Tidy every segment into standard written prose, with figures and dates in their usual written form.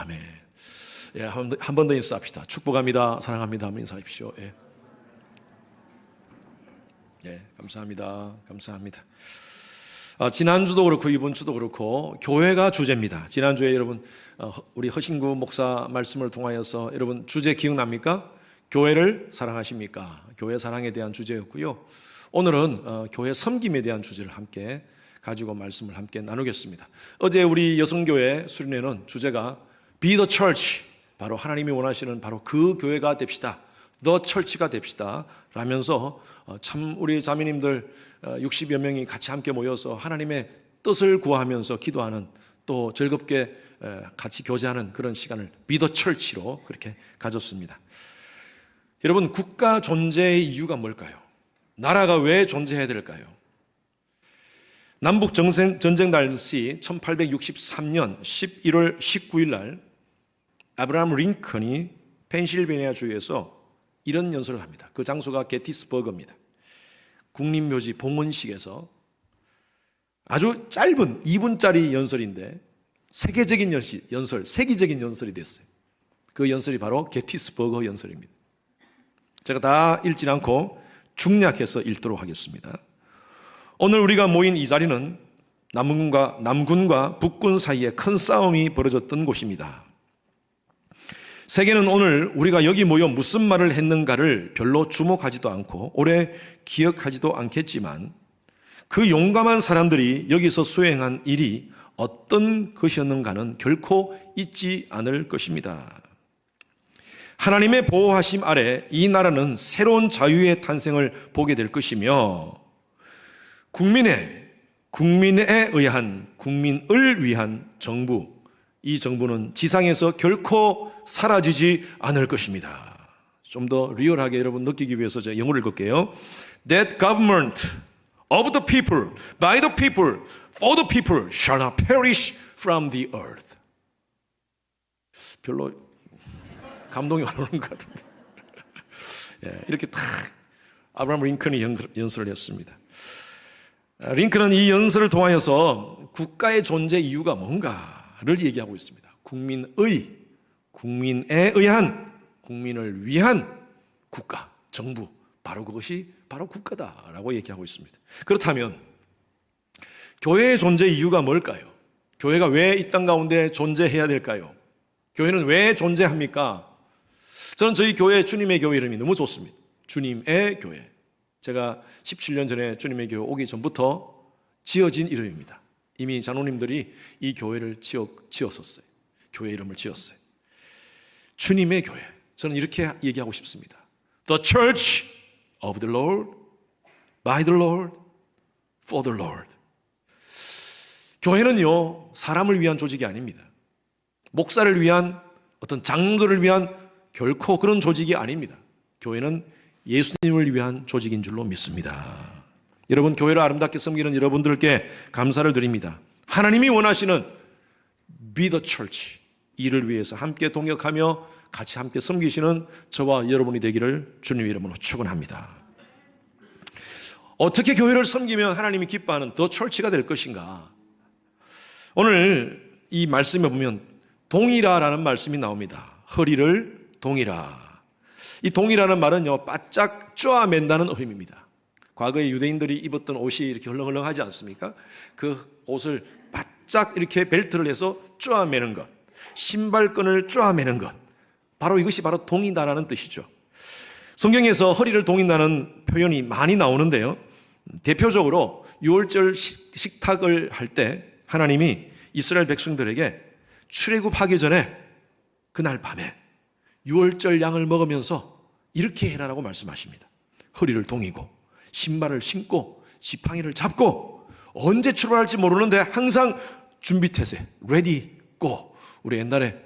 아멘. 예, 한 번 더 인사합시다. 축복합니다. 사랑합니다. 한번 인사하십시오. 예. 예, 감사합니다. 감사합니다. 지난주도 그렇고 이번 주도 그렇고 교회가 주제입니다. 지난주에 여러분 우리 허신구 목사 말씀을 통하여서 여러분 주제 기억납니까? 교회를 사랑하십니까? 교회 사랑에 대한 주제였고요. 오늘은 교회 섬김에 대한 주제를 함께 가지고 말씀을 함께 나누겠습니다. 어제 우리 여성교회 수련회는 주제가 Be the Church, 바로 하나님이 원하시는 바로 그 교회가 됩시다. The Church가 됩시다 라면서 참 우리 자매님들 60여 명이 같이 함께 모여서 하나님의 뜻을 구하면서 기도하는, 또 즐겁게 같이 교제하는 그런 시간을 Be the Church로 그렇게 가졌습니다. 여러분, 국가 존재의 이유가 뭘까요? 나라가 왜 존재해야 될까요? 남북 전쟁 당시 1863년 11월 19일 날 아브라함 링컨이 펜실베니아 주에서 이런 연설을 합니다. 그 장소가 게티스버그입니다. 국립묘지 봉헌식에서 아주 짧은 2분짜리 연설인데 세계적인 연설이 됐어요. 그 연설이 바로 게티스버그 연설입니다. 제가 다 읽지 않고 중략해서 읽도록 하겠습니다. 오늘 우리가 모인 이 자리는 남군과 북군 사이에 큰 싸움이 벌어졌던 곳입니다. 세계는 오늘 우리가 여기 모여 무슨 말을 했는가를 별로 주목하지도 않고 오래 기억하지도 않겠지만 그 용감한 사람들이 여기서 수행한 일이 어떤 것이었는가는 결코 잊지 않을 것입니다. 하나님의 보호하심 아래 이 나라는 새로운 자유의 탄생을 보게 될 것이며 국민을 위한 정부, 이 정부는 지상에서 결코 사라지지 않을 것입니다. 좀 더 리얼하게 여러분 느끼기 위해서 제가 영어를 읽을게요. That government of the people, by the people, for the people shall not perish from the earth. 별로 감동이 안 오는 것 같은데. 예, 이렇게 딱 아브라함 링컨이 연설을 했습니다. 링컨은 이 연설을 통하여서 국가의 존재 이유가 뭔가를 얘기하고 있습니다. 국민에 의한, 국민을 위한 국가, 정부, 바로 그것이 바로 국가다라고 얘기하고 있습니다. 그렇다면 교회의 존재 이유가 뭘까요? 교회가 왜 이 땅 가운데 존재해야 될까요? 교회는 왜 존재합니까? 저는 저희 교회, 주님의 교회 이름이 너무 좋습니다. 주님의 교회. 제가 17년 전에 주님의 교회 오기 전부터 지어진 이름입니다. 이미 장로님들이 이 교회를 지었었어요. 교회 이름을 지었어요. 주님의 교회. 저는 이렇게 얘기하고 싶습니다. The Church of the Lord, by the Lord, for the Lord. 교회는요, 사람을 위한 조직이 아닙니다. 목사를 위한, 어떤 장로들을 위한 결코 그런 조직이 아닙니다. 교회는 예수님을 위한 조직인 줄로 믿습니다. 여러분, 교회를 아름답게 섬기는 여러분들께 감사를 드립니다. 하나님이 원하시는 Be the Church, 이를 위해서 함께 동역하며 같이 함께 섬기시는 저와 여러분이 되기를 주님의 이름으로 축원합니다. 어떻게 교회를 섬기면 하나님이 기뻐하는 The Church가 될 것인가? 오늘 이 말씀에 보면 동이라라는 말씀이 나옵니다. 허리를 동이라. 이 동이라는 말은요, 바짝 쪼아맨다는 의미입니다. 과거에 유대인들이 입었던 옷이 이렇게 헐렁헐렁하지 않습니까? 그 옷을 바짝 이렇게 벨트를 해서 쪼아매는 것, 신발끈을 쪼아매는 것, 바로 이것이 바로 동이다라는 뜻이죠. 성경에서 허리를 동인다는 표현이 많이 나오는데요, 대표적으로 유월절 식탁을 할 때 하나님이 이스라엘 백성들에게 출애굽하기 전에 그날 밤에 유월절 양을 먹으면서 이렇게 해라라고 말씀하십니다. 허리를 동이고 신발을 신고 지팡이를 잡고 언제 출발할지 모르는데 항상 준비태세, ready, go. 우리 옛날에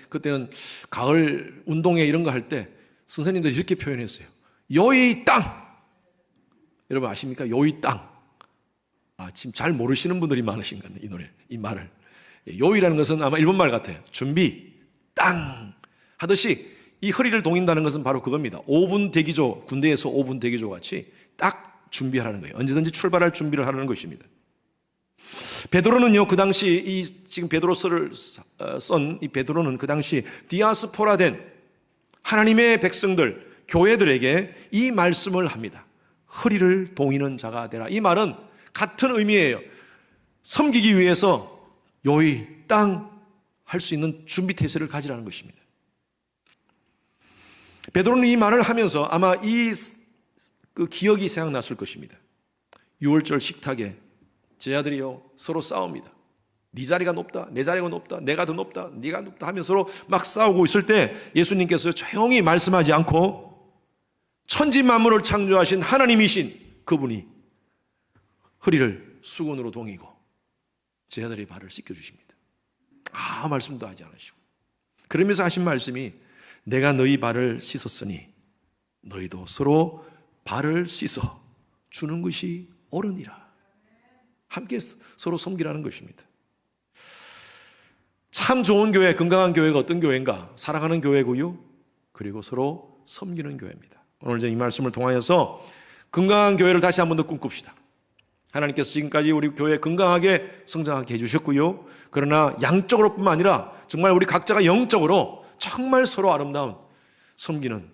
그때는 가을 운동회 이런 거 할 때 선생님들이 이렇게 표현했어요. 요이 땅. 여러분 아십니까? 요이 땅. 지금 잘 모르시는 분들이 많으신 것 같네요. 이 말을. 요이라는 것은 아마 일본말 같아요. 준비, 땅 하듯이 이 허리를 동인다는 것은 바로 그겁니다. 5분 대기조, 군대에서 5분 대기조 같이 딱 준비하라는 거예요. 언제든지 출발할 준비를 하라는 것입니다. 베드로는요, 그 당시 지금 베드로서를 쓴 이 베드로는 그 당시 디아스포라된 하나님의 백성들, 교회들에게 이 말씀을 합니다. 허리를 동이는 자가 되라. 이 말은 같은 의미예요. 섬기기 위해서 요의 땅 할 수 있는 준비 태세를 가지라는 것입니다. 베드로는 이 말을 하면서 아마 그 기억이 생각났을 것입니다. 6월절 식탁에 제자들이요 서로 싸웁니다. 네 자리가 높다, 내 자리가 높다, 내가 더 높다, 네가 높다 하면서 서로 막 싸우고 있을 때 예수님께서 조용히 말씀하지 않고 천지 만물을 창조하신 하나님이신 그분이 허리를 수건으로 동이고 제자들의 발을 씻겨주십니다. 아무 말씀도 하지 않으시고 그러면서 하신 말씀이 내가 너희 발을 씻었으니 너희도 서로 발을 씻어 주는 것이 옳으니라. 함께 서로 섬기라는 것입니다. 참 좋은 교회, 건강한 교회가 어떤 교회인가? 사랑하는 교회고요, 그리고 서로 섬기는 교회입니다. 오늘 이 말씀을 통하여서 건강한 교회를 다시 한 번 더 꿈꿉시다. 하나님께서 지금까지 우리 교회 건강하게 성장하게 해주셨고요, 그러나 양적으로뿐만 아니라 정말 우리 각자가 영적으로 정말 서로 아름다운 섬기는,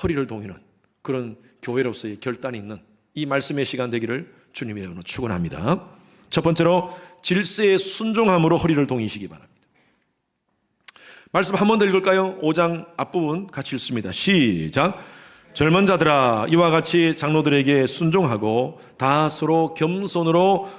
허리를 동이는 그런 교회로서의 결단이 있는 이 말씀의 시간 되기를 주님의 이름으로 축원합니다. 첫 번째로 질서에 순종함으로 허리를 동이시기 바랍니다. 말씀 한 번 더 읽을까요? 5장 앞부분 같이 읽습니다. 시작. 젊은 자들아, 이와 같이 장로들에게 순종하고 다 서로 겸손으로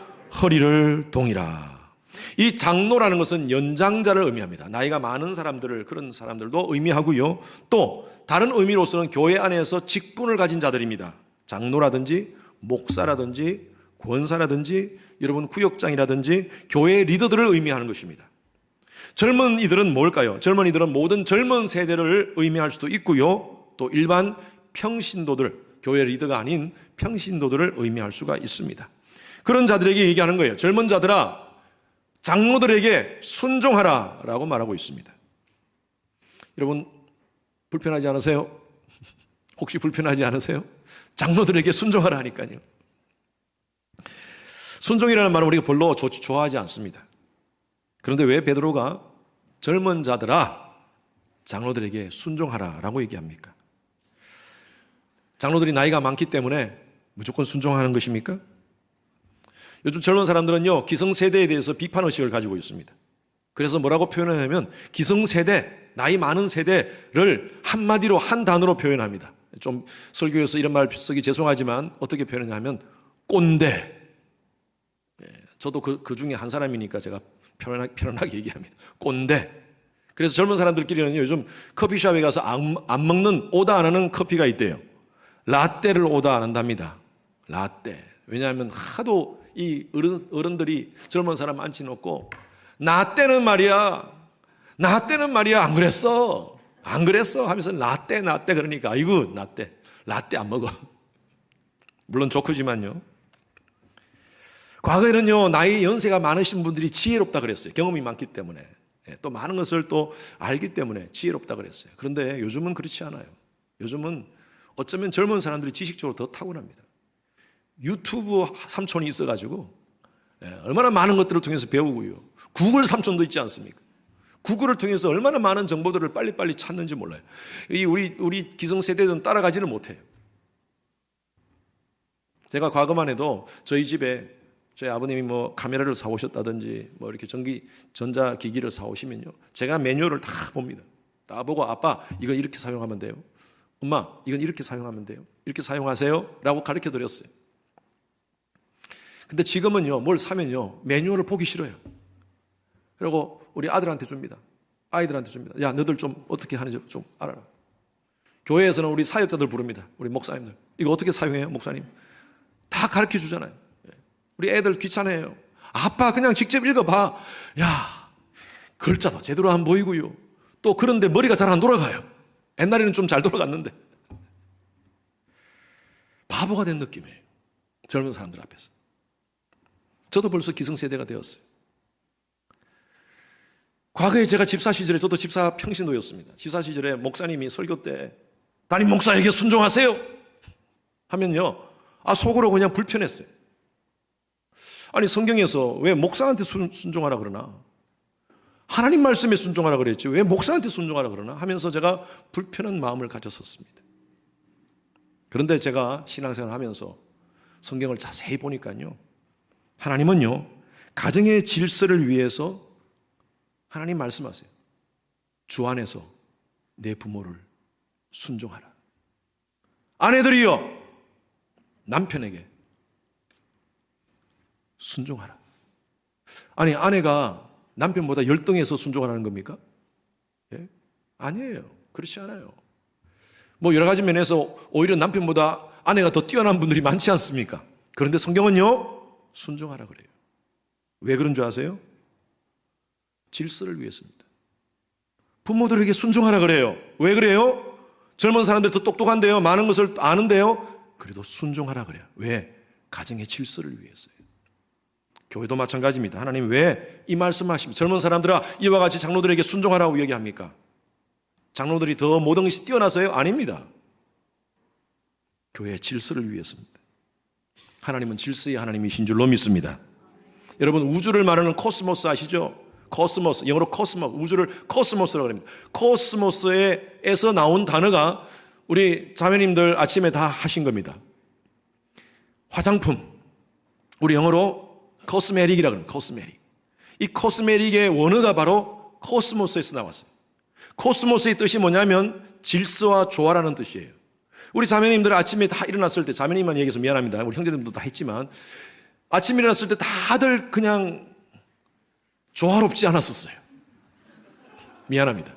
허리를 동이라. 이 장로라는 것은 연장자를 의미합니다. 나이가 많은 사람들을, 그런 사람들도 의미하고요, 또 다른 의미로서는 교회 안에서 직분을 가진 자들입니다. 장로라든지 목사라든지 권사라든지 여러분 구역장이라든지 교회 리더들을 의미하는 것입니다. 젊은이들은 뭘까요? 젊은이들은 모든 젊은 세대를 의미할 수도 있고요, 또 일반 평신도들, 교회 리더가 아닌 평신도들을 의미할 수가 있습니다. 그런 자들에게 얘기하는 거예요. 젊은 자들아, 장로들에게 순종하라 라고 말하고 있습니다. 여러분 불편하지 않으세요? 혹시 불편하지 않으세요? 장로들에게 순종하라 하니까요. 순종이라는 말은 우리가 별로 좋아하지 않습니다. 그런데 왜 베드로가 젊은 자들아 장로들에게 순종하라 라고 얘기합니까? 장로들이 나이가 많기 때문에 무조건 순종하는 것입니까? 요즘 젊은 사람들은요, 기성세대에 대해서 비판의식을 가지고 있습니다. 그래서 뭐라고 표현하냐면 기성세대, 나이 많은 세대를 한마디로 한 단어로 표현합니다. 좀 설교에서 이런 말 쓰기 죄송하지만 어떻게 표현하냐면 꼰대. 저도 그 중에 한 사람이니까 제가 편안하게 얘기합니다. 꼰대. 그래서 젊은 사람들끼리는 요즘 커피숍에 가서 안 먹는, 오다 안 하는 커피가 있대요. 라떼를 오다 안 한답니다. 라떼. 왜냐하면 하도 이 어른들이 젊은 사람 앉혀놓고 나 때는 말이야 안 그랬어 하면서 라떼 그러니까 아이고 라떼 안 먹어. 물론 좋지만요, 과거에는요 나이 연세가 많으신 분들이 지혜롭다 그랬어요. 경험이 많기 때문에, 또 많은 것을 또 알기 때문에 지혜롭다 그랬어요. 그런데 요즘은 그렇지 않아요. 요즘은 어쩌면 젊은 사람들이 지식적으로 더 탁월합니다. 유튜브 삼촌이 있어가지고 얼마나 많은 것들을 통해서 배우고요, 구글 삼촌도 있지 않습니까? 구글을 통해서 얼마나 많은 정보들을 빨리빨리 찾는지 몰라요. 우리 기성세대들은 따라가지는 못해요. 제가 과거만 해도 저희 집에 저희 아버님이 뭐 카메라를 사오셨다든지 뭐 이렇게 전자기기를 사오시면요, 제가 매뉴얼을 다 봅니다. 다 보고 아빠 이건 이렇게 사용하면 돼요, 엄마 이건 이렇게 사용하면 돼요, 이렇게 사용하세요 라고 가르쳐 드렸어요. 근데 지금은요, 뭘 사면요 매뉴얼을 보기 싫어요. 그리고 우리 아들한테 줍니다. 아이들한테 줍니다. 야, 너들 좀 어떻게 하는지 좀 알아라. 교회에서는 우리 사역자들 부릅니다. 우리 목사님들 이거 어떻게 사용해요? 목사님 다 가르쳐 주잖아요. 우리 애들 귀찮아해요. 아빠 그냥 직접 읽어봐. 야, 글자도 제대로 안 보이고요, 또 그런데 머리가 잘 안 돌아가요. 옛날에는 좀 잘 돌아갔는데 바보가 된 느낌이에요, 젊은 사람들 앞에서. 저도 벌써 기성세대가 되었어요. 과거에 제가 집사 시절에, 저도 집사 평신도였습니다. 집사 시절에 목사님이 설교 때 담임 목사에게 순종하세요 하면요, 속으로 그냥 불편했어요. 아니 성경에서 왜 목사한테 순종하라 그러나? 하나님 말씀에 순종하라 그랬지 왜 목사한테 순종하라 그러나? 하면서 제가 불편한 마음을 가졌었습니다. 그런데 제가 신앙생활을 하면서 성경을 자세히 보니까요, 하나님은요 가정의 질서를 위해서 하나님 말씀하세요. 주 안에서 내 부모를 순종하라. 아내들이여 남편에게 순종하라. 아니 아내가 남편보다 열등해서 순종하라는 겁니까? 예? 아니에요. 그렇지 않아요. 뭐 여러 가지 면에서 오히려 남편보다 아내가 더 뛰어난 분들이 많지 않습니까? 그런데 성경은요 순종하라 그래요. 왜 그런 줄 아세요? 질서를 위해서입니다. 부모들에게 순종하라 그래요. 왜 그래요? 젊은 사람들 더 똑똑한데요, 많은 것을 아는데요, 그래도 순종하라 그래요. 왜? 가정의 질서를 위해서요. 교회도 마찬가지입니다. 하나님 왜 이 말씀하십니까? 젊은 사람들아 이와 같이 장로들에게 순종하라고 얘기합니까? 장로들이 더 모든 것이 뛰어나서요? 아닙니다. 교회의 질서를 위해서입니다. 하나님은 질서의 하나님이신 줄로 믿습니다. 여러분 우주를 말하는 코스모스 아시죠? 코스모스, 영어로 코스모스, 우주를 코스모스라고 합니다. 코스모스에서 나온 단어가 우리 자매님들 아침에 다 하신 겁니다. 화장품, 우리 영어로 코스메릭이라고 합니다. 코스메릭. 이 코스메릭의 원어가 바로 코스모스에서 나왔어요. 코스모스의 뜻이 뭐냐면 질서와 조화라는 뜻이에요. 우리 자매님들 아침에 다 일어났을 때, 자매님만 얘기해서 미안합니다. 우리 형제님도 다 했지만 아침에 일어났을 때 다들 그냥 조화롭지 않았었어요. 미안합니다.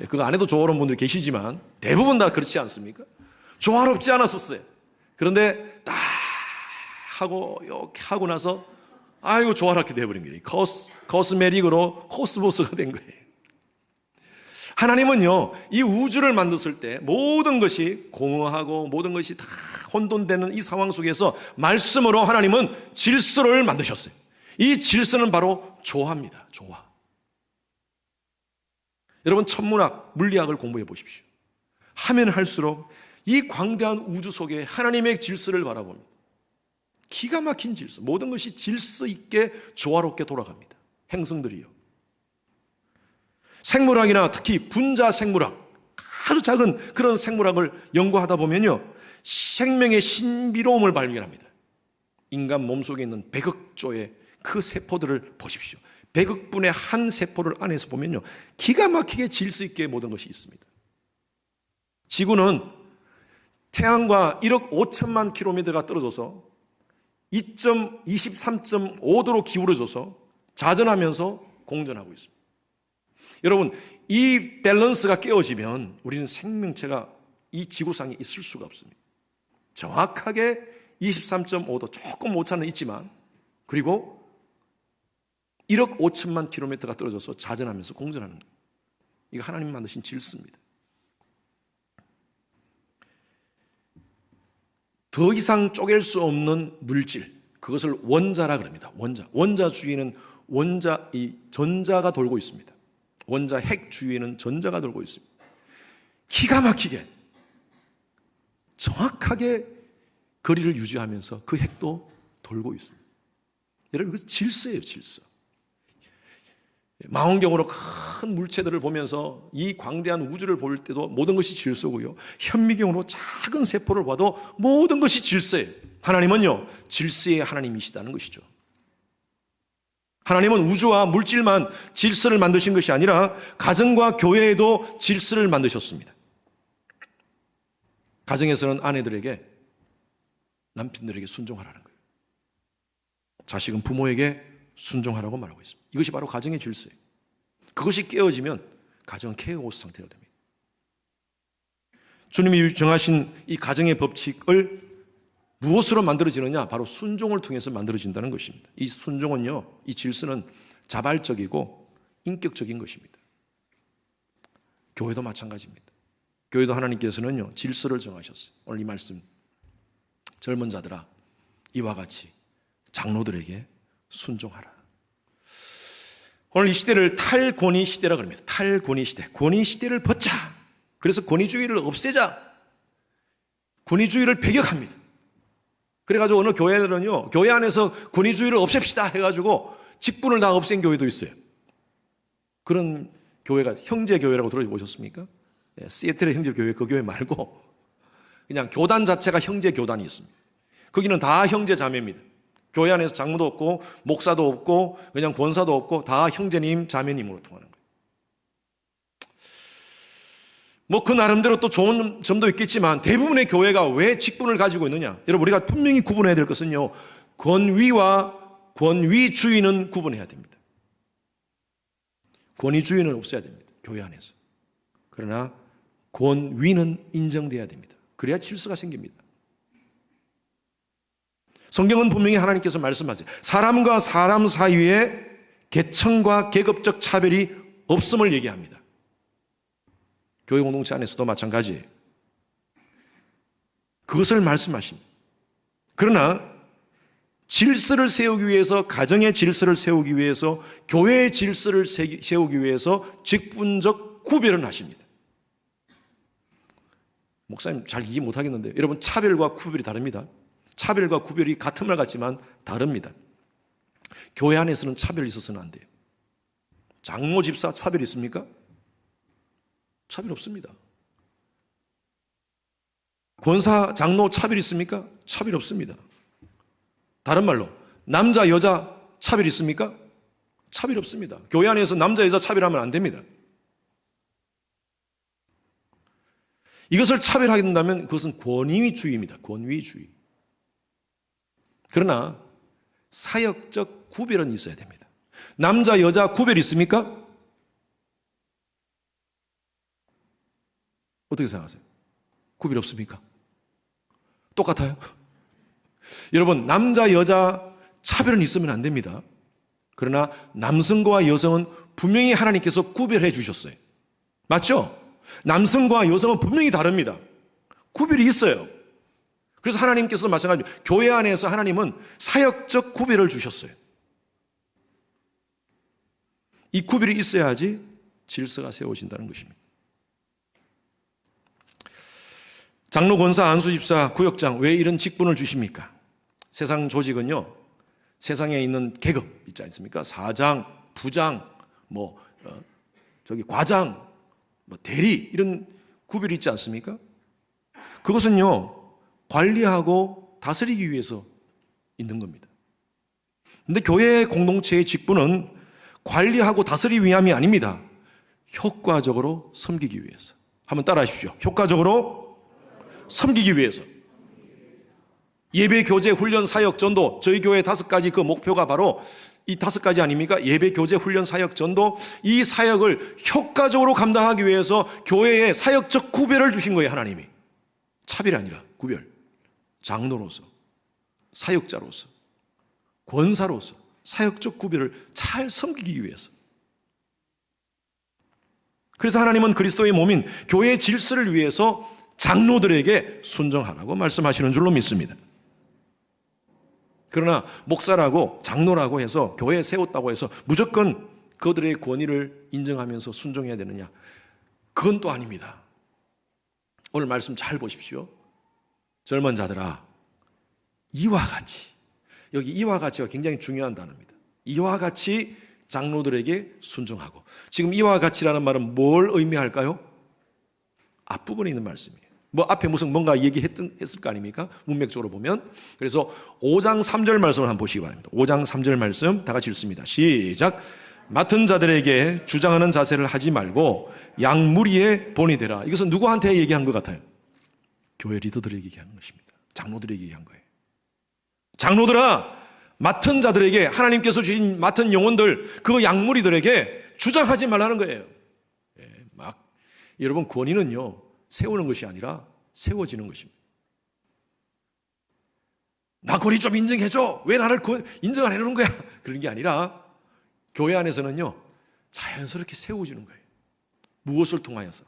그거 안 해도 조화로운 분들이 계시지만 대부분 다 그렇지 않습니까? 조화롭지 않았었어요. 그런데 딱 하고 이렇게 하고 나서 아이고 조화롭게 돼버린 거예요. 코스메릭으로 코스모스가 된 거예요. 하나님은요 이 우주를 만드실 때 모든 것이 공허하고 모든 것이 다 혼돈되는 이 상황 속에서 말씀으로 하나님은 질서를 만드셨어요. 이 질서는 바로 조화입니다. 조화. 여러분 천문학, 물리학을 공부해 보십시오. 하면 할수록 이 광대한 우주 속에 하나님의 질서를 바라봅니다. 기가 막힌 질서, 모든 것이 질서 있게 조화롭게 돌아갑니다. 행성들이요. 생물학이나 특히 분자 생물학, 아주 작은 그런 생물학을 연구하다 보면요 생명의 신비로움을 발견합니다. 인간 몸속에 있는 100억 조의 그 세포들을 보십시오. 100억 분의 한 세포를 안에서 보면요 기가 막히게 질서 있게 모든 것이 있습니다. 지구는 태양과 1억 5천만 킬로미터가 떨어져서 23.5도로 기울어져서 자전하면서 공전하고 있습니다. 여러분 이 밸런스가 깨어지면 우리는 생명체가 이 지구상에 있을 수가 없습니다. 정확하게 23.5도, 조금 오차는 있지만, 그리고 1억 5천만 킬로미터가 떨어져서 자전하면서 공전하는 거예요. 이거 하나님 만드신 질서입니다. 더 이상 쪼갤 수 없는 물질, 그것을 원자라 그럽니다. 원자 주위에는 이 전자가 돌고 있습니다. 원자 핵 주위에는 전자가 돌고 있습니다. 기가 막히게 정확하게 거리를 유지하면서 그 핵도 돌고 있습니다. 여러분 이것은 질서예요. 질서. 망원경으로 큰 물체들을 보면서 이 광대한 우주를 볼 때도 모든 것이 질서고요, 현미경으로 작은 세포를 봐도 모든 것이 질서예요. 하나님은요 질서의 하나님이시다는 것이죠. 하나님은 우주와 물질만 질서를 만드신 것이 아니라 가정과 교회에도 질서를 만드셨습니다. 가정에서는 아내들에게, 남편들에게 순종하라는 거예요. 자식은 부모에게 순종하라고 말하고 있습니다. 이것이 바로 가정의 질서예요. 그것이 깨어지면 가정은 케이오스 상태가 됩니다. 주님이 정하신 이 가정의 법칙을 무엇으로 만들어지느냐? 바로 순종을 통해서 만들어진다는 것입니다. 이 순종은요, 이 질서는 자발적이고 인격적인 것입니다. 교회도 마찬가지입니다. 교회도 하나님께서는요 질서를 정하셨어요. 오늘 이 말씀, 젊은 자들아 이와 같이 장로들에게 순종하라. 오늘 이 시대를 탈권위 시대라 그럽니다. 탈권위 시대. 권위 시대를 벗자. 그래서 권위주의를 없애자. 권위주의를 배격합니다. 그래가지고 어느 교회들은요, 교회 안에서 권위주의를 없앱시다 해가지고 직분을 다 없앤 교회도 있어요. 그런 교회가 형제교회라고 들어보셨습니까? 네, 시애틀의 형제교회, 그 교회 말고 그냥 교단 자체가 형제교단이 있습니다. 거기는 다 형제자매입니다. 교회 안에서 장로도 없고 목사도 없고 그냥 권사도 없고 다 형제님, 자매님으로 통하는 거예요. 뭐 그 나름대로 또 좋은 점도 있겠지만 대부분의 교회가 왜 직분을 가지고 있느냐? 여러분, 우리가 분명히 구분해야 될 것은요, 권위와 권위주의는 구분해야 됩니다. 권위주의는 없어야 됩니다. 교회 안에서. 그러나 권위는 인정돼야 됩니다. 그래야 질서가 생깁니다. 성경은 분명히 하나님께서 말씀하세요. 사람과 사람 사이에 계층과 계급적 차별이 없음을 얘기합니다. 교회 공동체 안에서도 마찬가지예요. 그것을 말씀하십니다. 그러나 질서를 세우기 위해서, 가정의 질서를 세우기 위해서, 교회의 질서를 세우기 위해서 직분적 구별은 하십니다. 목사님 잘 이해 못하겠는데, 여러분, 차별과 구별이 다릅니다. 차별과 구별이 같은 말 같지만 다릅니다. 교회 안에서는 차별이 있어서는 안 돼요. 장로 집사 차별이 있습니까? 차별 없습니다. 권사 장로 차별이 있습니까? 차별 없습니다. 다른 말로 남자 여자 차별이 있습니까? 차별 없습니다. 교회 안에서 남자 여자 차별하면 안 됩니다. 이것을 차별하게 된다면 그것은 권위주의입니다. 권위주의. 그러나 사역적 구별은 있어야 됩니다. 남자 여자 구별이 있습니까? 어떻게 생각하세요? 구별 없습니까? 똑같아요? 여러분, 남자 여자 차별은 있으면 안 됩니다. 그러나 남성과 여성은 분명히 하나님께서 구별해 주셨어요. 맞죠? 남성과 여성은 분명히 다릅니다. 구별이 있어요. 그래서 하나님께서 마찬가지로 교회 안에서 하나님은 사역적 구별을 주셨어요. 이 구별이 있어야지 질서가 세워진다는 것입니다. 장로, 권사, 안수집사, 구역장, 왜 이런 직분을 주십니까? 세상 조직은요, 세상에 있는 계급 있지 않습니까? 사장, 부장, 과장, 대리, 이런 구별이 있지 않습니까? 그것은요, 관리하고 다스리기 위해서 있는 겁니다. 그런데 교회 공동체의 직분은 관리하고 다스리기 위함이 아닙니다. 효과적으로 섬기기 위해서. 한번 따라 하십시오. 효과적으로 섬기기 위해서. 예배, 교제, 훈련, 사역, 전도, 저희 교회 5가지 그 목표가 바로 이 5가지 아닙니까? 예배, 교제, 훈련, 사역, 전도, 이 사역을 효과적으로 감당하기 위해서 교회에 사역적 구별을 주신 거예요, 하나님이. 차별이 아니라 구별. 장로로서, 사역자로서, 권사로서 사역적 구별을 잘 섬기기 위해서. 그래서 하나님은 그리스도의 몸인 교회의 질서를 위해서 장로들에게 순종하라고 말씀하시는 줄로 믿습니다. 그러나 목사라고 장로라고 해서 교회에 세웠다고 해서 무조건 그들의 권위를 인정하면서 순종해야 되느냐? 그건 또 아닙니다. 오늘 말씀 잘 보십시오. 젊은 자들아, 이와 같이, 여기 이와 같이가 굉장히 중요한 단어입니다. 이와 같이 장로들에게 순종하고. 지금 이와 같이라는 말은 뭘 의미할까요? 앞부분에 있는 말씀이에요. 앞에 무슨 뭔가 얘기했을 거 아닙니까? 문맥적으로 보면. 그래서 5장 3절 말씀을 한번 보시기 바랍니다. 5장 3절 말씀 다 같이 읽습니다. 시작. 맡은 자들에게 주장하는 자세를 하지 말고 양무리의 본이 되라. 이것은 누구한테 얘기한 것 같아요? 교회 리더들에게 얘기하는 것입니다. 장로들에게 얘기한 거예요. 장로들아, 맡은 자들에게, 하나님께서 주신 맡은 영혼들, 그 양무리들에게 주장하지 말라는 거예요. 여러분, 권위는요, 세우는 것이 아니라 세워지는 것입니다. 나 권위 좀 인정해줘. 왜 나를 인정 안 해주는 거야? 그런 게 아니라 교회 안에서는요, 자연스럽게 세워지는 거예요. 무엇을 통하여서?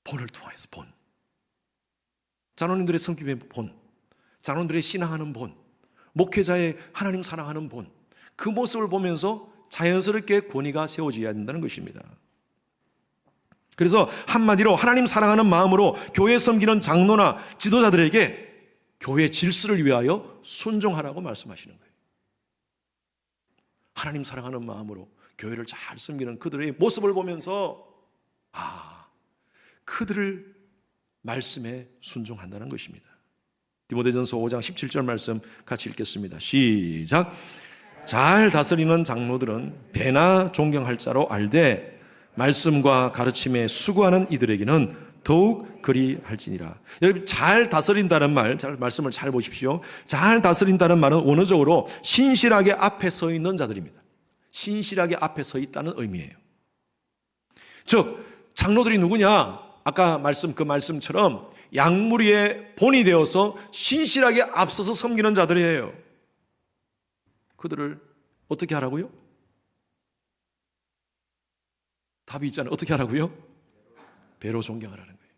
본을 통하여서. 본. 장로님들의 성김의 본, 장로님들의 신앙하는 본, 목회자의 하나님 사랑하는 본, 그 모습을 보면서 자연스럽게 권위가 세워져야 된다는 것입니다. 그래서 한마디로 하나님 사랑하는 마음으로 교회 섬기는 장로나 지도자들에게 교회 질서를 위하여 순종하라고 말씀하시는 거예요. 하나님 사랑하는 마음으로 교회를 잘 섬기는 그들의 모습을 보면서 그들을 말씀에 순종한다는 것입니다. 디모데전서 5장 17절 말씀 같이 읽겠습니다. 시작. 잘 다스리는 장로들은 배나 존경할 자로 알되 말씀과 가르침에 수고하는 이들에게는 더욱 그리할지니라. 여러분, 잘 다스린다는 말씀을 잘 보십시오. 잘 다스린다는 말은 원어적으로 신실하게 앞에 서 있는 자들입니다. 신실하게 앞에 서 있다는 의미예요. 즉 장로들이 누구냐? 아까 그 말씀처럼 양무리의 본이 되어서 신실하게 앞서서 섬기는 자들이에요. 그들을 어떻게 하라고요? 답이 있잖아요. 어떻게 하라고요? 배로 존경하라는 거예요.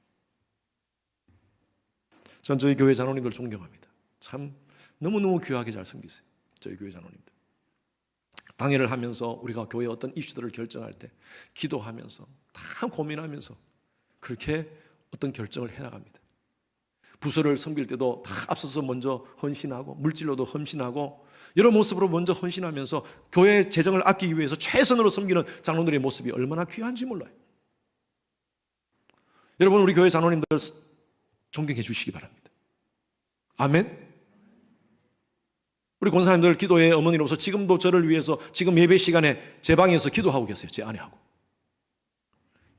전 저희 교회 장로님들 존경합니다. 참 너무너무 귀하게 잘 섬기세요. 저희 교회 장로님들. 당회를 하면서 우리가 교회 어떤 이슈들을 결정할 때 기도하면서 다 고민하면서 그렇게 어떤 결정을 해나갑니다. 부서를 섬길 때도 다 앞서서 먼저 헌신하고 물질로도 헌신하고 여러 모습으로 먼저 헌신하면서 교회 재정을 아끼기 위해서 최선으로 섬기는 장로들의 모습이 얼마나 귀한지 몰라요. 여러분, 우리 교회 장로님들 존경해 주시기 바랍니다. 아멘. 우리 권사님들 기도의 어머니로서 지금도 저를 위해서 지금 예배 시간에 제 방에서 기도하고 계세요. 제 아내하고.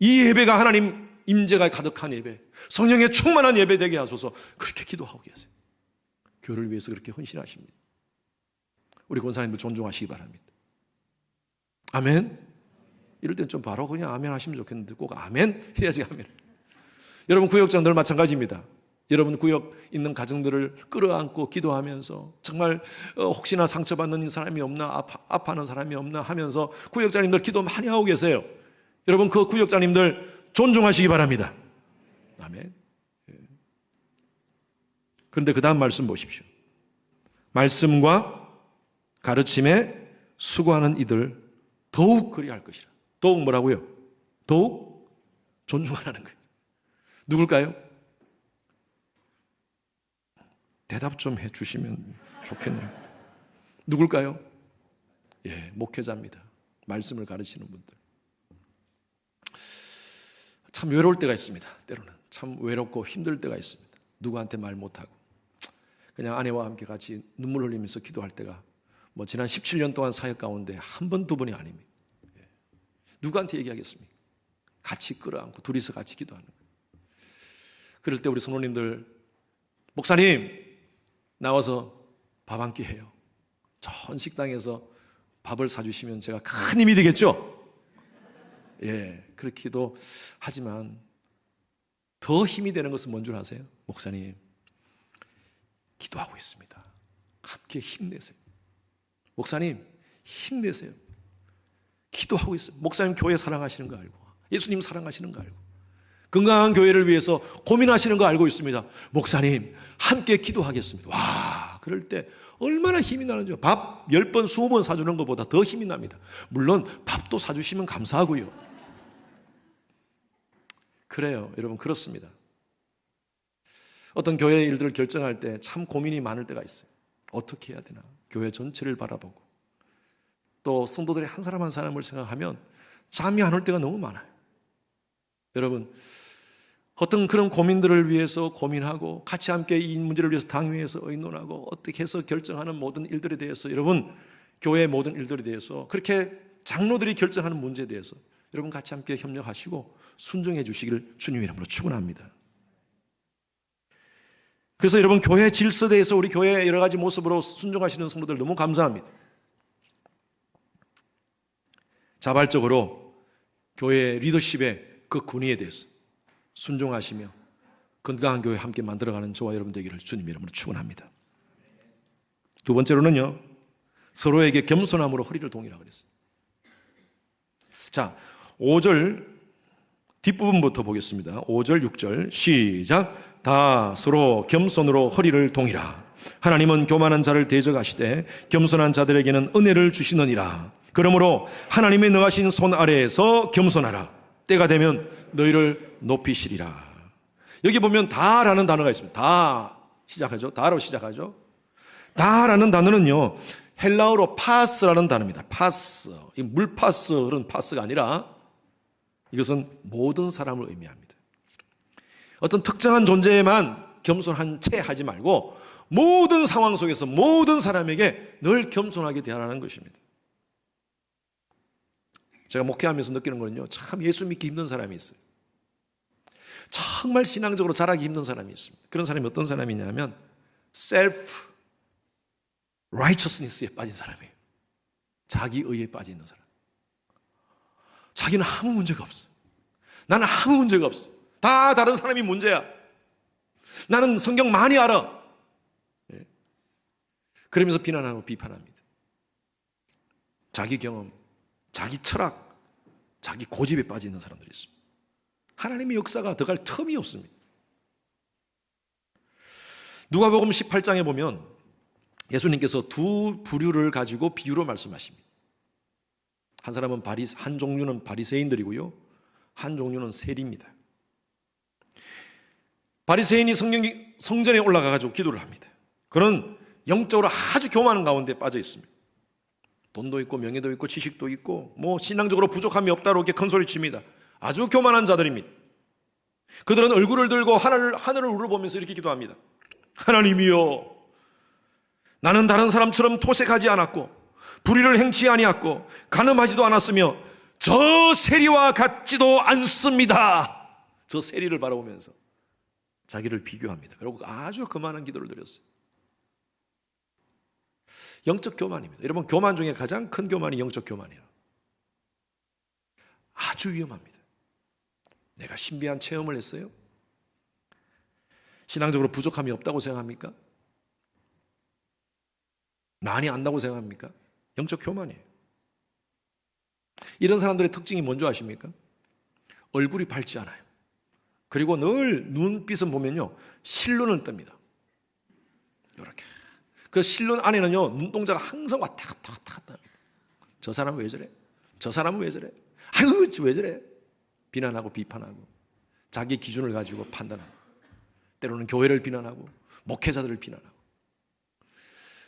이 예배가 하나님 임재가 가득한 예배, 성령의 충만한 예배 되게 하소서. 그렇게 기도하고 계세요. 교회를 위해서 그렇게 헌신하십니다. 우리 권사님들 존중하시기 바랍니다. 아멘. 이럴 땐 좀 바로 그냥 아멘 하시면 좋겠는데 꼭 아멘 해야지. 아멘. 여러분, 구역장들 마찬가지입니다. 여러분 구역 있는 가정들을 끌어안고 기도하면서 정말 혹시나 상처받는 사람이 없나, 아파하는 사람이 없나 하면서 구역장님들 기도 많이 하고 계세요. 여러분, 그 구역장님들 존중하시기 바랍니다. 아멘. 그런데 그 다음 말씀 보십시오. 말씀과 가르침에 수고하는 이들 더욱 그리할 것이라. 더욱 뭐라고요? 더욱 존중하라는 거예요. 누굴까요? 대답 좀 해주시면 좋겠네요. 누굴까요? 목회자입니다. 말씀을 가르치는 분들. 참 외로울 때가 있습니다. 때로는 참 외롭고 힘들 때가 있습니다. 누구한테 말 못하고 그냥 아내와 함께 같이 눈물 흘리면서 기도할 때가 지난 17년 동안 사역 가운데 한 번, 두 번이 아닙니다. 누구한테 얘기하겠습니까? 같이 끌어안고 둘이서 같이 기도하는 거예요. 그럴 때 우리 성도님들, 목사님 나와서 밥 한 끼 해요. 좋은 식당에서 밥을 사주시면 제가 큰 힘이 되겠죠? 그렇기도 하지만 더 힘이 되는 것은 뭔 줄 아세요? 목사님 기도하고 있습니다. 함께 힘내세요. 목사님 힘내세요. 기도하고 있어요. 목사님 교회 사랑하시는 거 알고, 예수님 사랑하시는 거 알고, 건강한 교회를 위해서 고민하시는 거 알고 있습니다. 목사님 함께 기도하겠습니다. 와, 그럴 때 얼마나 힘이 나는지요. 밥 10번 20번 사주는 것보다 더 힘이 납니다. 물론 밥도 사주시면 감사하고요. 그래요, 여러분, 그렇습니다. 어떤 교회 일들을 결정할 때 참 고민이 많을 때가 있어요. 어떻게 해야 되나, 교회 전체를 바라보고 또 성도들의 한 사람 한 사람을 생각하면 잠이 안 올 때가 너무 많아요. 여러분, 어떤 그런 고민들을 위해서 고민하고 같이 함께 이 문제를 위해서 당회에서 의논하고 어떻게 해서 결정하는 모든 일들에 대해서, 여러분 교회의 모든 일들에 대해서, 그렇게 장로들이 결정하는 문제에 대해서 여러분 같이 함께 협력하시고 순종해 주시기를 주님 이름으로 축원합니다. 그래서 여러분, 교회 질서에 대해서 우리 교회의 여러 가지 모습으로 순종하시는 성도들 너무 감사합니다. 자발적으로 교회 리더십의 그 군의에 대해서 순종하시며 건강한 교회 함께 만들어가는 저와 여러분 되기를 주님 이름으로 축원합니다. 두 번째로는요, 서로에게 겸손함으로 허리를 동이라 그랬어요. 자, 5절 뒷부분부터 보겠습니다. 5절 6절 시작. 다 서로 겸손으로 허리를 동이라. 하나님은 교만한 자를 대적하시되 겸손한 자들에게는 은혜를 주시느니라. 그러므로 하나님의 능하신 손 아래에서 겸손하라. 때가 되면 너희를 높이시리라. 여기 보면 다라는 단어가 있습니다. 다 시작하죠. 다로 시작하죠. 다라는 단어는요, 헬라어로 파스라는 단어입니다. 파스. 이 물파스, 그런 파스가 아니라 이것은 모든 사람을 의미합니다. 어떤 특정한 존재에만 겸손한 채 하지 말고 모든 상황 속에서 모든 사람에게 늘 겸손하게 대하라는 것입니다. 제가 목회하면서 느끼는 거는요, 참 예수 믿기 힘든 사람이 있어요. 정말 신앙적으로 자라기 힘든 사람이 있습니다. 그런 사람이 어떤 사람이냐면 self righteousness에 빠진 사람이에요. 자기 의에 빠져 있는 사람. 자기는 아무 문제가 없어. 나는 아무 문제가 없어. 다 다른 사람이 문제야. 나는 성경 많이 알아. 예. 그러면서 비난하고 비판합니다. 자기 경험, 자기 철학, 자기 고집에 빠져 있는 사람들이 있습니다. 하나님의 역사가 더 갈 틈이 없습니다. 누가복음 18장에 보면 예수님께서 두 부류를 가지고 비유로 말씀하십니다. 한 사람은 한 종류는 바리새인들이고요, 한 종류는 세리입니다. 바리새인이 성전에 올라가 가지고 기도를 합니다. 그는 영적으로 아주 교만한 가운데 빠져 있습니다. 돈도 있고 명예도 있고 지식도 있고 신앙적으로 부족함이 없다고 이렇게 큰 소리 칩니다. 아주 교만한 자들입니다. 그들은 얼굴을 들고 하늘을 우러보면서 이렇게 기도합니다. 하나님이여, 나는 다른 사람처럼 토색하지 않았고 불의를 행치 아니했고 간음하지도 않았으며 저 세리와 같지도 않습니다. 저 세리를 바라보면서 자기를 비교합니다. 그리고 아주 거만한 기도를 드렸어요. 영적 교만입니다. 여러분, 교만 중에 가장 큰 교만이 영적 교만이에요. 아주 위험합니다. 내가 신비한 체험을 했어요? 신앙적으로 부족함이 없다고 생각합니까? 많이 안다고 생각합니까? 영적 교만이에요. 이런 사람들의 특징이 뭔지 아십니까? 얼굴이 밝지 않아요. 그리고 늘 눈빛은 보면요, 실눈을 뜹니다. 이렇게. 그 실눈 안에는요, 눈동자가 항상 왔다 갔다 왔다 갔다 합니다. 저 사람은 왜 저래? 저 사람은 왜 저래? 아유, 왜 저래? 비난하고 비판하고 자기 기준을 가지고 판단하고 때로는 교회를 비난하고 목회자들을 비난하고,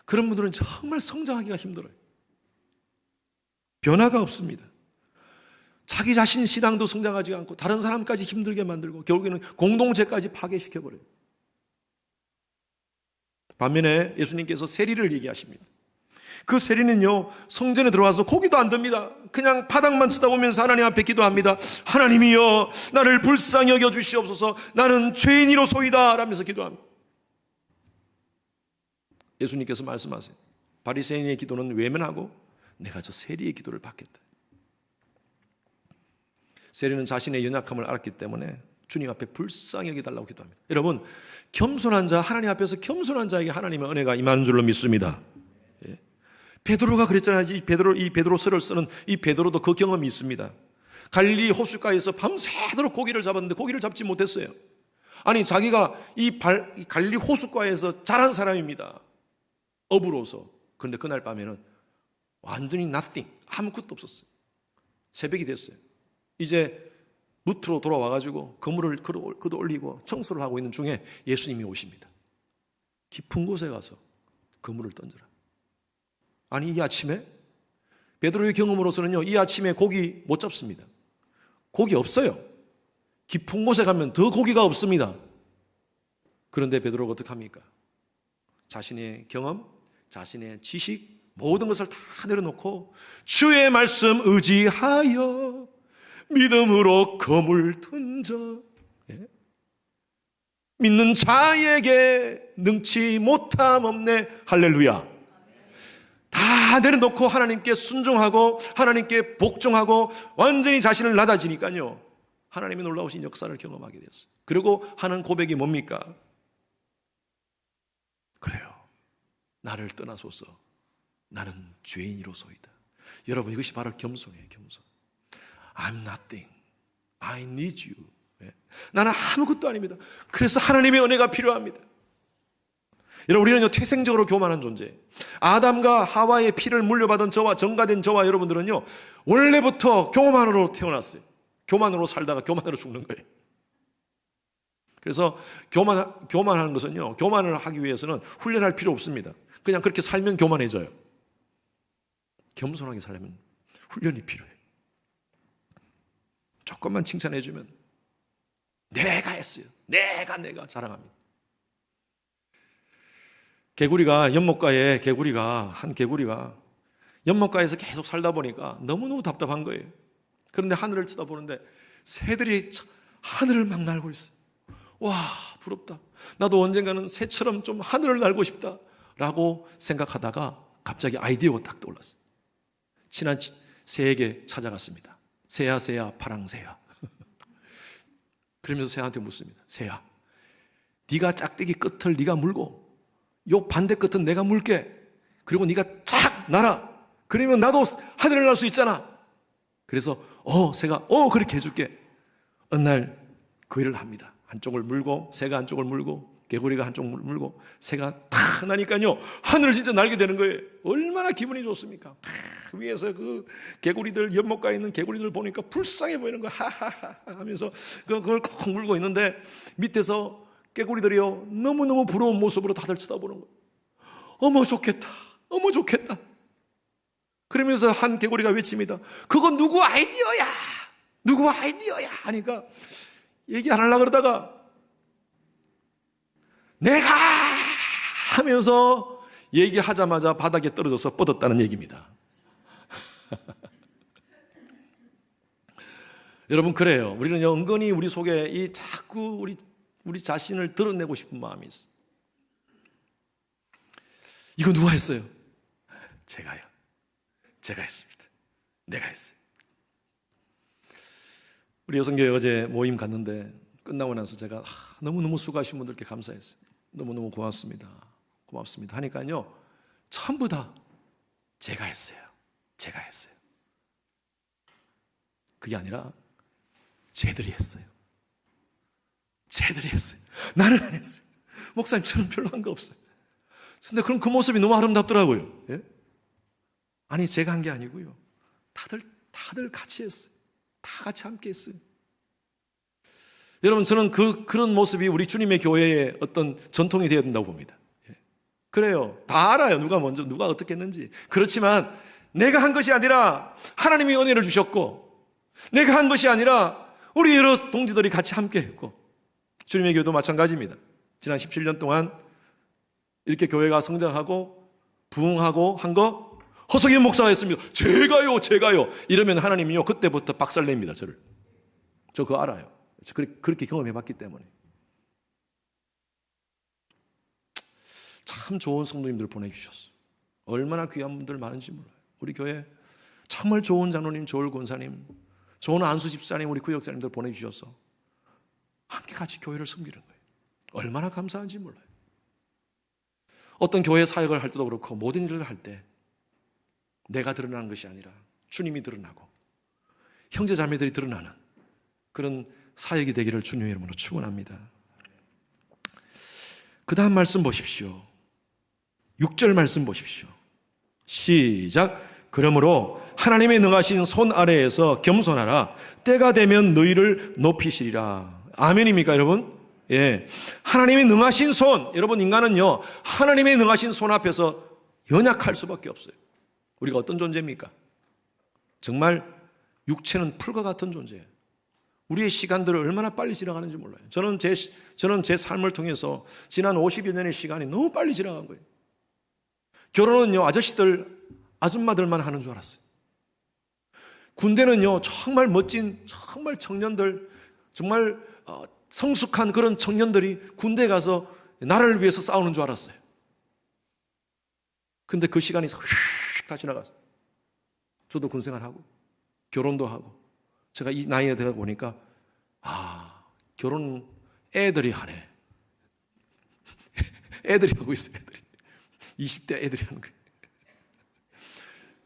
그런 분들은 정말 성장하기가 힘들어요. 변화가 없습니다. 자기 자신 신앙도 성장하지 않고 다른 사람까지 힘들게 만들고 결국에는 공동체까지 파괴시켜버려요. 반면에 예수님께서 세리를 얘기하십니다. 그 세리는요, 성전에 들어와서 고기도 안 듭니다. 그냥 바닥만 쳐다보면서 하나님 앞에 기도합니다. 하나님이여, 나를 불쌍히 여겨 주시옵소서. 나는 죄인이로소이다 라면서 기도합니다. 예수님께서 말씀하세요. 바리새인의 기도는 외면하고 내가 저 세리의 기도를 받겠다. 세리는 자신의 연약함을 알았기 때문에 주님 앞에 불쌍히 여겨달라고 기도합니다. 여러분, 겸손한 자, 하나님 앞에서 겸손한 자에게 하나님의 은혜가 임하는 줄로 믿습니다. 예. 베드로가 그랬잖아요. 이 베드로서를 쓰는 이 베드로도 그 경험이 있습니다. 갈릴리 호숫가에서 밤새도록 고기를 잡았는데 고기를 잡지 못했어요. 아니, 자기가 이 갈릴리 호숫가에서 자란 사람입니다. 어부로서. 그런데 그날 밤에는 완전히 nothing, 아무것도 없었어요. 새벽이 됐어요. 이제 무트로 돌아와가지고 그물을 걷어 올리고 청소를 하고 있는 중에 예수님이 오십니다. 깊은 곳에 가서 그물을 던져라. 아니, 이 아침에 베드로의 경험으로서는요, 이 아침에 고기 못 잡습니다. 고기 없어요. 깊은 곳에 가면 더 고기가 없습니다. 그런데 베드로가 어떻게 합니까? 자신의 경험, 자신의 지식, 모든 것을 다 내려놓고 주의 말씀 의지하여 믿음으로 그물 던져, 예? 믿는 자에게 능치 못함 없네. 할렐루야. 다 내려놓고 하나님께 순종하고 하나님께 복종하고 완전히 자신을 낮아지니까요, 하나님의 놀라우신 역사를 경험하게 됐어요. 그리고 하는 고백이 뭡니까? 그래요, 나를 떠나소서. 나는 죄인이로소이다. 여러분, 이것이 바로 겸손이에요. 겸손. I'm nothing. I need you. 나는 아무것도 아닙니다. 그래서 하나님의 은혜가 필요합니다. 여러분, 우리는요, 태생적으로 교만한 존재. 아담과 하와의 피를 물려받은 저와 정가된 저와 여러분들은요, 원래부터 교만으로 태어났어요. 교만으로 살다가 교만으로 죽는 거예요. 그래서 교만하는 것은요, 교만을 하기 위해서는 훈련할 필요 없습니다. 그냥 그렇게 살면 교만해져요. 겸손하게 살려면 훈련이 필요해요. 조금만 칭찬해주면 내가 했어요. 내가 자랑합니다. 한 개구리가 연못가에서 계속 살다 보니까 너무너무 답답한 거예요. 그런데 하늘을 쳐다보는데 새들이 하늘을 막 날고 있어요. 와, 부럽다. 나도 언젠가는 새처럼 좀 하늘을 날고 싶다 라고 생각하다가 갑자기 아이디어가 딱 떠올랐어요. 친한 새에게 찾아갔습니다. 새야 파랑새야. 그러면서 새한테 묻습니다. 새야, 네가 짝대기 끝을 네가 물고 요 반대 끝은 내가 물게. 그리고 네가 착 날아. 그러면 나도 하늘을 날 수 있잖아. 그래서 새가 그렇게 해줄게. 어느 날 그 일을 합니다. 한쪽을 물고, 새가 한쪽을 물고, 개구리가 한쪽을 물고, 새가 탁 나니까요 하늘을 진짜 날게 되는 거예요. 얼마나 기분이 좋습니까? 위에서 그 개구리들, 연못가에 있는 개구리들 보니까 불쌍해 보이는 거야. 하하하 하면서 그걸 꼭 물고 있는데 밑에서 개구리들이요 너무너무 부러운 모습으로 다들 쳐다보는 거예요. 어머 좋겠다. 그러면서 한 개구리가 외칩니다. 그건 누구 아이디어야 하니까 얘기 안 하려고 그러다가 내가 하면서 얘기하자마자 바닥에 떨어져서 뻗었다는 얘기입니다. 여러분, 그래요. 우리는 은근히 우리 속에 자꾸 우리 자신을 드러내고 싶은 마음이 있어요. 이거 누가 했어요? 제가 했습니다. 내가 했어요. 우리 여성교회 어제 모임 갔는데 끝나고 나서 제가 너무너무 수고하신 분들께 감사했어요. 너무너무 고맙습니다 하니까요 전부 다 제가 했어요. 그게 아니라 쟤들이 했어요. 나는 안 했어요. 목사님, 저는 별로 한 거 없어요. 근데 그럼 그 모습이 너무 아름답더라고요. 예? 아니, 제가 한 게 아니고요. 다들 같이 했어요. 다 같이 함께 했어요. 여러분, 저는 그런 모습이 우리 주님의 교회의 어떤 전통이 되어야 된다고 봅니다. 예. 그래요. 다 알아요. 누가 먼저, 누가 어떻게 했는지. 그렇지만 내가 한 것이 아니라 하나님이 은혜를 주셨고, 내가 한 것이 아니라 우리 여러 동지들이 같이 함께 했고, 주님의 교회도 마찬가지입니다. 지난 17년 동안 이렇게 교회가 성장하고 부흥하고 한 거 허석연 목사가 했습니다. 제가요. 이러면 하나님이요 그때부터 박살냅니다. 저를. 저 그거 알아요. 그렇게 경험해봤기 때문에. 참 좋은 성도님들 보내주셨어요. 얼마나 귀한 분들 많은지 몰라요. 우리 교회 정말 좋은 장로님, 좋은 권사님, 좋은 안수 집사님, 우리 구역장님들 보내주셔서 함께 같이 교회를 섬기는 거예요. 얼마나 감사한지 몰라요. 어떤 교회 사역을 할 때도 그렇고 모든 일을 할 때 내가 드러나는 것이 아니라 주님이 드러나고 형제 자매들이 드러나는 그런 사역이 되기를 주님의 이름으로 축원합니다. 그 다음 말씀 보십시오. 6절 말씀 보십시오. 시작. 그러므로 하나님의 능하신 손 아래에서 겸손하라. 때가 되면 너희를 높이시리라. 아멘입니까, 여러분? 예. 하나님의 능하신 손. 여러분, 인간은요 하나님의 능하신 손 앞에서 연약할 수밖에 없어요. 우리가 어떤 존재입니까? 정말 육체는 풀과 같은 존재예요. 우리의 시간들을 얼마나 빨리 지나가는지 몰라요. 저는 제 삶을 통해서 지난 50여 년의 시간이 너무 빨리 지나간 거예요. 결혼은요 아줌마들만 하는 줄 알았어요. 군대는요 정말 멋진 정말 청년들, 정말 성숙한 그런 청년들이 군대에 가서 나라를 위해서 싸우는 줄 알았어요. 근데 그 시간이 휙 다 지나갔어요. 저도 군생활하고 결혼도 하고 제가 이 나이에 되어 보니까 결혼 애들이 하네. 애들이 하고 있어요. 애들이 20대 애들이 하는 거예요.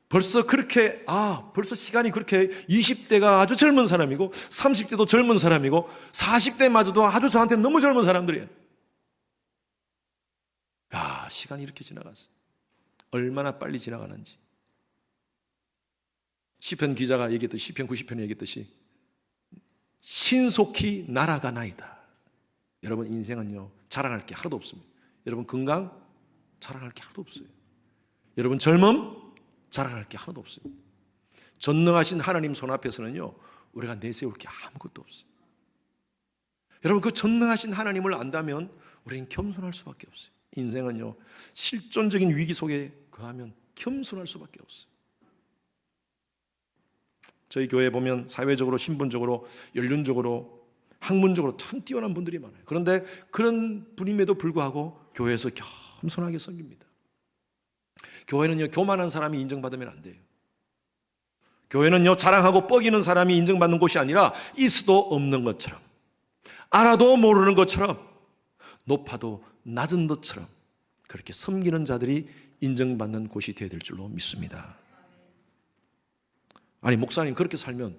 벌써 시간이 그렇게 20대가 아주 젊은 사람이고 30대도 젊은 사람이고 40대마저도 아주 저한테 너무 젊은 사람들이에요. 시간이 이렇게 지나갔어요. 얼마나 빨리 지나가는지. 시편 기자가 얘기했듯이, 시편 90편에 얘기했듯이 신속히 날아가나이다. 여러분 인생은요 자랑할 게 하나도 없습니다. 여러분 건강 자랑할 게 하나도 없어요. 여러분 젊음 자랑할 게 하나도 없습니다. 전능하신 하나님 손 앞에서는요 우리가 내세울 게 아무것도 없어요. 여러분 그 전능하신 하나님을 안다면 우리는 겸손할 수밖에 없어요. 인생은요 실존적인 위기 속에 거하면 겸손할 수밖에 없어요. 저희 교회에 보면 사회적으로 신분적으로 연륜적으로 학문적으로 참 뛰어난 분들이 많아요. 그런데 그런 분임에도 불구하고 교회에서 겸손하게 섬깁니다. 교회는요 교만한 사람이 인정받으면 안 돼요. 교회는요 자랑하고 뻐기는 사람이 인정받는 곳이 아니라 있어도 없는 것처럼, 알아도 모르는 것처럼, 높아도 낮은 것처럼 그렇게 섬기는 자들이 인정받는 곳이 되어야 될 줄로 믿습니다. 아니 목사님 그렇게 살면,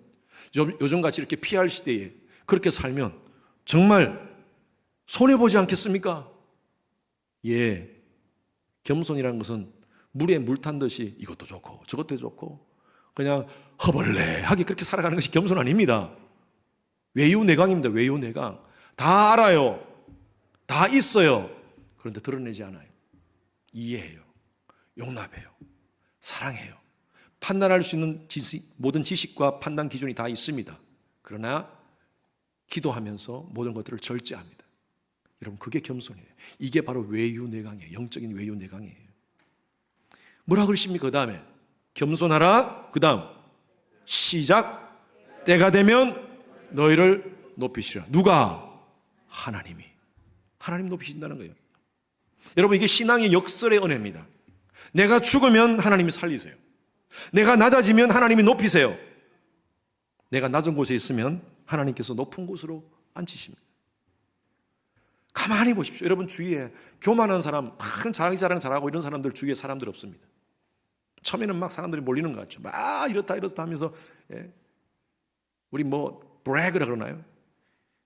요즘같이 이렇게 PR 시대에 그렇게 살면 정말 손해보지 않겠습니까? 예, 겸손이라는 것은 물에 물 탄 듯이 이것도 좋고 저것도 좋고 그냥 허벌레하게 그렇게 살아가는 것이 겸손 아닙니다. 외유내강입니다. 외유내강. 다 알아요. 다 있어요. 그런데 드러내지 않아요. 이해해요. 용납해요. 사랑해요. 판단할 수 있는 모든 지식과 판단 기준이 다 있습니다. 그러나 기도하면서 모든 것들을 절제합니다. 여러분 그게 겸손이에요. 이게 바로 외유내강이에요. 영적인 외유내강이에요. 뭐라 그러십니까? 그 다음에 겸손하라. 그 다음 시작. 때가 되면 너희를 높이시라. 누가? 하나님이. 하나님 높이신다는 거예요. 여러분 이게 신앙의 역설의 은혜입니다. 내가 죽으면 하나님이 살리세요. 내가 낮아지면 하나님이 높이세요. 내가 낮은 곳에 있으면 하나님께서 높은 곳으로 앉히십니다. 가만히 보십시오. 여러분 주위에 교만한 사람, 자기 자랑 잘하고 이런 사람들 주위에 사람들 없습니다. 처음에는 막 사람들이 몰리는 것 같죠. 막 이렇다 하면서 우리 브래그라 그러나요?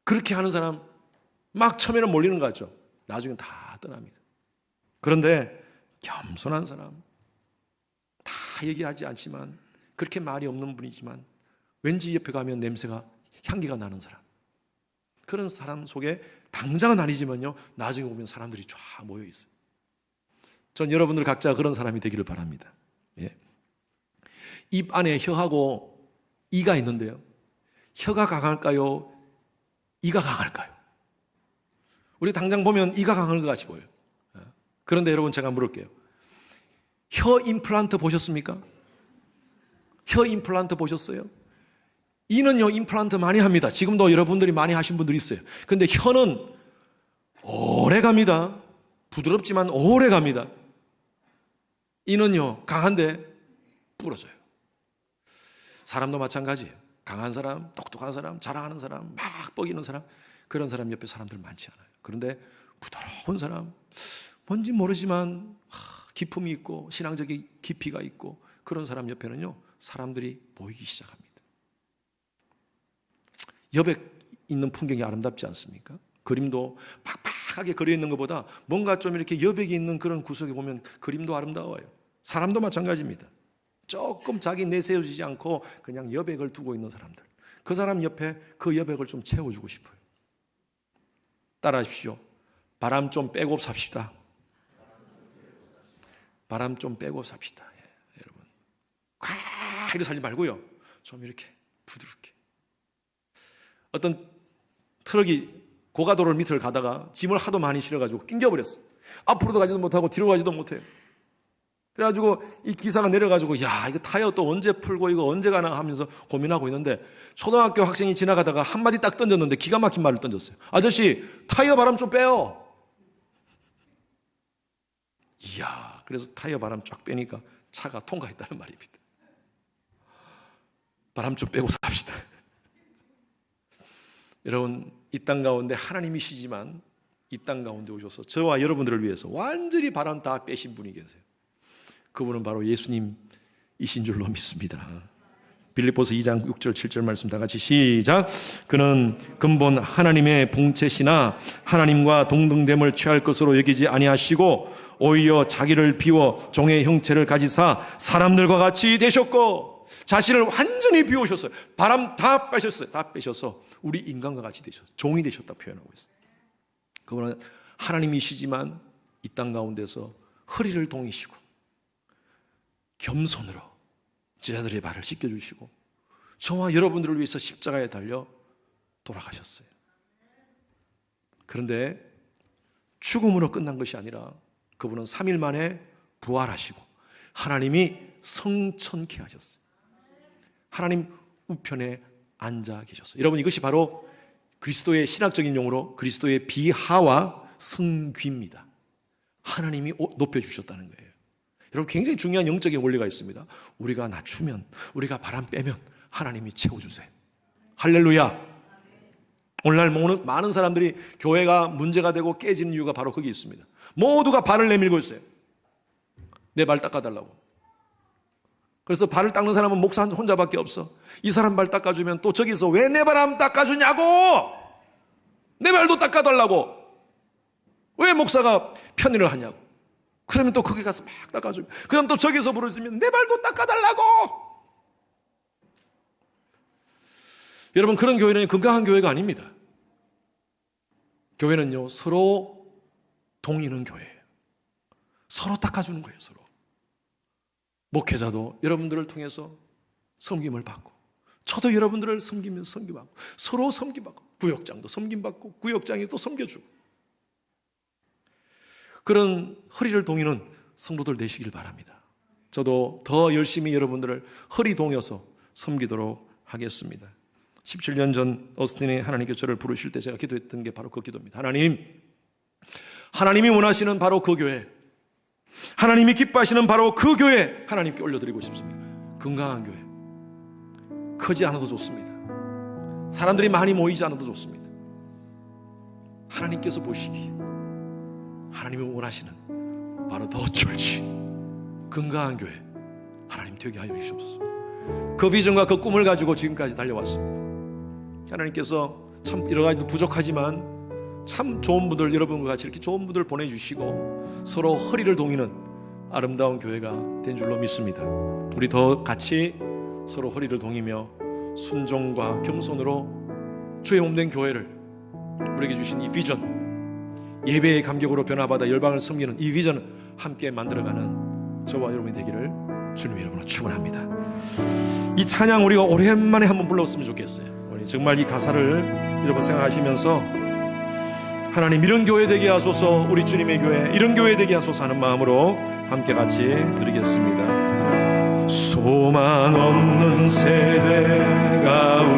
그렇게 하는 사람 막 처음에는 몰리는 것 같죠. 나중엔 다 떠납니다. 그런데 겸손한 사람, 다 얘기하지 않지만 그렇게 말이 없는 분이지만 왠지 옆에 가면 냄새가 향기가 나는 사람, 그런 사람 속에 당장은 아니지만요 나중에 오면 사람들이 쫙 모여 있어요. 전 여러분들 각자 그런 사람이 되기를 바랍니다. 예. 입 안에 혀하고 이가 있는데요, 혀가 강할까요? 이가 강할까요? 우리 당장 보면 이가 강한 것 같이 보여요. 그런데 여러분 제가 물을게요. 혀 임플란트 보셨습니까? 혀 임플란트 보셨어요? 이는요 임플란트 많이 합니다. 지금도 여러분들이 많이 하신 분들이 있어요. 근데 혀는 오래 갑니다. 부드럽지만 오래 갑니다. 이는요 강한데 부러져요. 사람도 마찬가지예요. 강한 사람, 똑똑한 사람, 자랑하는 사람, 막 뻐기는 사람, 그런 사람 옆에 사람들 많지 않아요. 그런데 부드러운 사람, 뭔지 모르지만 기품이 있고 신앙적인 깊이가 있고 그런 사람 옆에는요 사람들이 보이기 시작합니다. 여백 있는 풍경이 아름답지 않습니까? 그림도 팍팍하게 그려 있는 것보다 뭔가 좀 이렇게 여백이 있는 그런 구석에 보면 그림도 아름다워요. 사람도 마찬가지입니다. 조금 자기 내세워지지 않고 그냥 여백을 두고 있는 사람들, 그 사람 옆에 그 여백을 좀 채워주고 싶어요. 따라하십시오. 바람 좀 빼고 삽시다. 바람 좀 빼고 삽시다. 예, 여러분 이렇게 살지 말고요 좀 이렇게 부드럽게. 어떤 트럭이 고가도로 밑을 가다가 짐을 하도 많이 실어가지고 낑겨버렸어. 앞으로도 가지도 못하고 뒤로 가지도 못해요. 그래가지고 이 기사가 내려가지고 야 이거 타이어 또 언제 풀고 이거 언제 가나 하면서 고민하고 있는데 초등학교 학생이 지나가다가 한마디 딱 던졌는데 기가 막힌 말을 던졌어요. 아저씨 타이어 바람 좀 빼요. 이야, 그래서 타이어 바람 쫙 빼니까 차가 통과했다는 말입니다. 바람 좀 빼고 삽시다. 여러분 이 땅 가운데 하나님이시지만 이 땅 가운데 오셔서 저와 여러분들을 위해서 완전히 바람 다 빼신 분이 계세요. 그분은 바로 예수님이신 줄로 믿습니다. 빌립보서 2장 6절 7절 말씀 다 같이 시작. 그는 근본 하나님의 본체시나 하나님과 동등됨을 취할 것으로 여기지 아니하시고 오히려 자기를 비워 종의 형체를 가지사 사람들과 같이 되셨고 자신을 완전히 비우셨어요. 바람 다 빼셨어요. 다 빼셔서 우리 인간과 같이 되셨어요. 종이 되셨다 표현하고 있어요. 그분은 하나님이시지만 이 땅 가운데서 허리를 동이시고 겸손으로 제자들의 발을 씻겨주시고 저와 여러분들을 위해서 십자가에 달려 돌아가셨어요. 그런데 죽음으로 끝난 것이 아니라 그분은 3일 만에 부활하시고 하나님이 성천케 하셨어요. 하나님 우편에 앉아 계셨어요. 여러분, 이것이 바로 그리스도의 신학적인 용어로 그리스도의 비하와 성귀입니다. 하나님이 높여주셨다는 거예요. 여러분, 굉장히 중요한 영적인 원리가 있습니다. 우리가 낮추면, 우리가 바람 빼면 하나님이 채워주세요. 할렐루야. 오늘날 많은 사람들이 교회가 문제가 되고 깨지는 이유가 바로 거기 있습니다. 모두가 발을 내밀고 있어요. 내 발 닦아달라고. 그래서 발을 닦는 사람은 목사 혼자밖에 없어. 이 사람 발 닦아주면 또 저기서 왜 내 발 안 닦아주냐고! 내 발도 닦아달라고! 왜 목사가 편의를 하냐고! 그러면 또 거기 가서 막 닦아주면, 그럼 또 저기서 부르시면 내 발도 닦아달라고! 여러분, 그런 교회는 건강한 교회가 아닙니다. 교회는요, 서로 동이는 교회예요. 서로 닦아주는 거예요, 서로. 목회자도 여러분들을 통해서 섬김을 받고, 저도 여러분들을 섬기면서 섬김받고, 서로 섬김받고, 구역장도 섬김받고, 구역장이 또 섬겨주고, 그런 허리를 동이는 성도들 되시길 바랍니다. 저도 더 열심히 여러분들을 허리 동여서 섬기도록 하겠습니다. 17년 전 어스틴이 하나님께 저를 부르실 때 제가 기도했던 게 바로 그 기도입니다. 하나님이 원하시는 바로 그 교회, 하나님이 기뻐하시는 바로 그 교회 하나님께 올려드리고 싶습니다. 건강한 교회, 크지 않아도 좋습니다. 사람들이 많이 모이지 않아도 좋습니다. 하나님께서 보시기 하나님이 원하시는 바로 더 철치 건강한 교회 하나님 되게 하여 주시옵소서. 그 비전과 그 꿈을 가지고 지금까지 달려왔습니다. 하나님께서 참 여러 가지 부족하지만 참 좋은 분들, 여러분과 같이 이렇게 좋은 분들 보내주시고 서로 허리를 동이는 아름다운 교회가 된 줄로 믿습니다. 우리 더 같이 서로 허리를 동이며 순종과 겸손으로 주의 몸된 교회를, 우리에게 주신 이 비전, 예배의 감격으로 변화받아 열방을 섬기는 이 비전을 함께 만들어가는 저와 여러분이 되기를 주님 이름으로 축원합니다. 이 찬양 우리가 오랜만에 한번 불렀으면 좋겠어요. 우리 정말 이 가사를 여러분 생각하시면서 하나님 이런 교회 되게 하소서, 우리 주님의 교회 이런 교회 되게 하소서 하는 마음으로 함께 같이 드리겠습니다. 소망 없는 세대가